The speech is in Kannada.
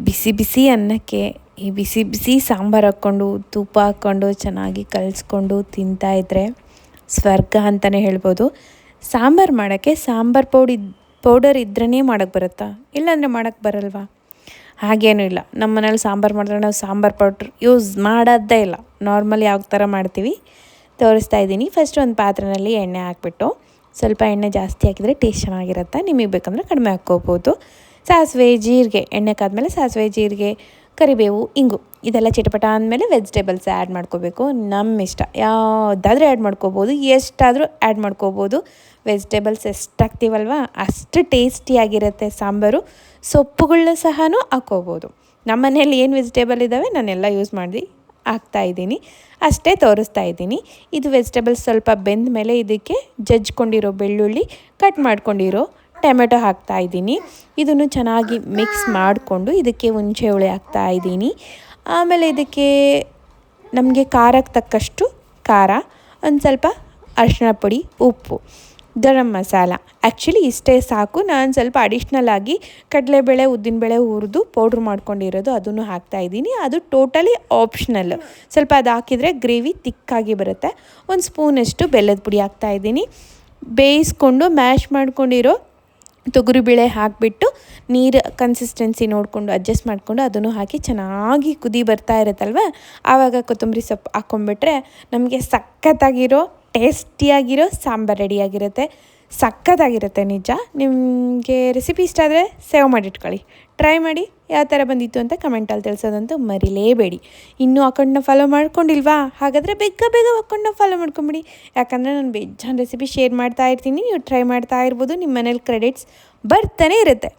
ಬಿಸಿ ಬಿಸಿ ಅನ್ನಕ್ಕೆ ಈ ಬಿಸಿ ಬಿಸಿ ಸಾಂಬಾರು ಹಾಕ್ಕೊಂಡು ತುಪ್ಪ ಹಾಕ್ಕೊಂಡು ಚೆನ್ನಾಗಿ ಕಲಿಸ್ಕೊಂಡು ತಿಂತಾಯಿದ್ರೆ ಸ್ವರ್ಗ ಅಂತಲೇ ಹೇಳ್ಬೋದು. ಸಾಂಬಾರು ಮಾಡೋಕ್ಕೆ ಸಾಂಬಾರು ಪೌಡರ್ ಇದ್ರೇ ಮಾಡೋಕ್ಕೆ ಬರುತ್ತಾ, ಇಲ್ಲಾಂದರೆ ಮಾಡೋಕ್ಕೆ ಬರಲ್ವಾ? ಹಾಗೇನೂ ಇಲ್ಲ. ನಮ್ಮ ಮನೇಲಿ ಸಾಂಬಾರು ಮಾಡಿದ್ರೆ ನಾವು ಸಾಂಬಾರು ಪೌಡ್ರ್ ಯೂಸ್ ಮಾಡೋದೇ ಇಲ್ಲ. ನಾರ್ಮಲ್ ಯಾವ ಥರ ಮಾಡ್ತೀವಿ ತೋರಿಸ್ತಾ ಇದ್ದೀನಿ. ಫಸ್ಟ್ ಒಂದು ಪಾತ್ರೆಯಲ್ಲಿ ಎಣ್ಣೆ ಹಾಕ್ಬಿಟ್ಟು, ಸ್ವಲ್ಪ ಎಣ್ಣೆ ಜಾಸ್ತಿ ಹಾಕಿದರೆ ಟೇಸ್ಟ್ ಚೆನ್ನಾಗಿರುತ್ತೆ. ನಿಮಗೆ ಬೇಕಂದರೆ ಕಡಿಮೆ ಹಾಕ್ಕೋಬೋದು. ಸಾಸಿವೆ ಜೀರಿಗೆ, ಎಣ್ಣೆ ಕಾದ್ಮೇಲೆ ಸಾಸಿವೆ ಜೀರಿಗೆ ಕರಿಬೇವು ಇಂಗು ಇದೆಲ್ಲ ಚಿಟಪಟ ಅಂದಮೇಲೆ ವೆಜಿಟೇಬಲ್ಸ್ ಆ್ಯಡ್ ಮಾಡ್ಕೋಬೇಕು. ನಮ್ಮ ಇಷ್ಟ, ಯಾವುದಾದ್ರೂ ಆ್ಯಡ್ ಮಾಡ್ಕೋಬೋದು, ಎಷ್ಟಾದರೂ ಆ್ಯಡ್ ಮಾಡ್ಕೋಬೋದು. ವೆಜಿಟೇಬಲ್ಸ್ ಎಷ್ಟು ಹಾಕ್ತೀವಲ್ವ ಅಷ್ಟು ಟೇಸ್ಟಿಯಾಗಿರುತ್ತೆ ಸಾಂಬಾರು. ಸೊಪ್ಪುಗಳನ್ನ ಸಹ ಹಾಕ್ಕೋಬೋದು. ನಮ್ಮ ಮನೇಲಿ ಏನು ವೆಜಿಟೇಬಲ್ ಇದ್ದಾವೆ ನಾನೆಲ್ಲ ಯೂಸ್ ಮಾಡಿ ಹಾಕ್ತಾಯಿದ್ದೀನಿ, ಅಷ್ಟೇ ತೋರಿಸ್ತಾ ಇದ್ದೀನಿ. ಇದು ವೆಜಿಟೇಬಲ್ಸ್ ಸ್ವಲ್ಪ ಬೆಂದ ಮೇಲೆ ಇದಕ್ಕೆ ಜಜ್ಕೊಂಡಿರೋ ಬೆಳ್ಳುಳ್ಳಿ, ಕಟ್ ಮಾಡ್ಕೊಂಡಿರೋ ಟೊಮೆಟೊ ಹಾಕ್ತಾಯಿದ್ದೀನಿ. ಇದನ್ನು ಚೆನ್ನಾಗಿ ಮಿಕ್ಸ್ ಮಾಡಿಕೊಂಡು ಇದಕ್ಕೆ ಹುಣಸೆ ಹುಳಿ ಹಾಕ್ತಾಯಿದ್ದೀನಿ. ಆಮೇಲೆ ಇದಕ್ಕೆ ನಮಗೆ ಖಾರಕ್ಕೆ ತಕ್ಕಷ್ಟು ಖಾರ, ಒಂದು ಸ್ವಲ್ಪ ಅರಿಶಿಣ ಪುಡಿ, ಉಪ್ಪು, ಗರಂ ಮಸಾಲ. ಆ್ಯಕ್ಚುಲಿ ಇಷ್ಟೇ ಸಾಕು. ನಾನು ಸ್ವಲ್ಪ ಅಡಿಷ್ನಲ್ ಆಗಿ ಕಡಲೆಬೇಳೆ ಉದ್ದಿನಬೇಳೆ ಹುರಿದು ಪೌಡ್ರ್ ಮಾಡ್ಕೊಂಡಿರೋದು ಅದನ್ನು ಹಾಕ್ತಾಯಿದ್ದೀನಿ. ಅದು ಟೋಟಲಿ ಆಪ್ಷನಲ್. ಸ್ವಲ್ಪ ಅದು ಹಾಕಿದರೆ ಗ್ರೇವಿ ತಿಕ್ಕಾಗಿ ಬರುತ್ತೆ. ಒಂದು ಸ್ಪೂನಷ್ಟು ಬೆಲ್ಲದ ಪುಡಿ ಹಾಕ್ತಾಯಿದ್ದೀನಿ. ಬೇಯಿಸ್ಕೊಂಡು ಮ್ಯಾಶ್ ಮಾಡ್ಕೊಂಡಿರೋ ತೊಗರಿಬೇಳೆ ಹಾಕಿಬಿಟ್ಟು ನೀರು ಕನ್ಸಿಸ್ಟೆನ್ಸಿ ನೋಡಿಕೊಂಡು ಅಡ್ಜಸ್ಟ್ ಮಾಡಿಕೊಂಡು ಅದನ್ನು ಹಾಕಿ ಚೆನ್ನಾಗಿ ಕುದಿ ಬರ್ತಾ ಇರುತ್ತಲ್ವ, ಆವಾಗ ಕೊತ್ತಂಬರಿ ಸೊಪ್ಪು ಹಾಕ್ಕೊಂಬಿಟ್ರೆ ನಮಗೆ ಸಖತ್ತಾಗಿರೋ ಟೇಸ್ಟಿಯಾಗಿರೋ ಸಾಂಬಾರು ರೆಡಿಯಾಗಿರುತ್ತೆ. ಸಖತ್ತಾಗಿರುತ್ತೆ ನಿಜ. ನಿಮಗೆ ರೆಸಿಪಿ ಇಷ್ಟ ಆದರೆ ಸೇವ್ ಮಾಡಿಟ್ಕೊಳ್ಳಿ, ಟ್ರೈ ಮಾಡಿ. ಯಾವ ಥರ ಬಂದಿತ್ತು ಅಂತ ಕಮೆಂಟಲ್ಲಿ ತಿಳಿಸೋದಂತೂ ಮರಿಲೇಬೇಡಿ. ಇನ್ನೂ ಅಕೌಂಟ್ನ ಫಾಲೋ ಮಾಡ್ಕೊಂಡಿಲ್ವಾ? ಹಾಗಾದರೆ ಬೇಗ ಬೇಗ ಅಕೌಂಟ್ನ ಫಾಲೋ ಮಾಡ್ಕೊಂಬಿಡಿ. ಯಾಕಂದರೆ ನಾನು ಬೇಜಾನ್ ರೆಸಿಪಿ ಶೇರ್ ಮಾಡ್ತಾ ಇರ್ತೀನಿ, ನೀವು ಟ್ರೈ ಮಾಡ್ತಾ ಇರ್ಬೋದು. ನಿಮ್ಮ ಮನೇಲಿ ಕ್ರೆಡಿಟ್ಸ್ ಬರ್ತಾನೆ ಇರುತ್ತೆ.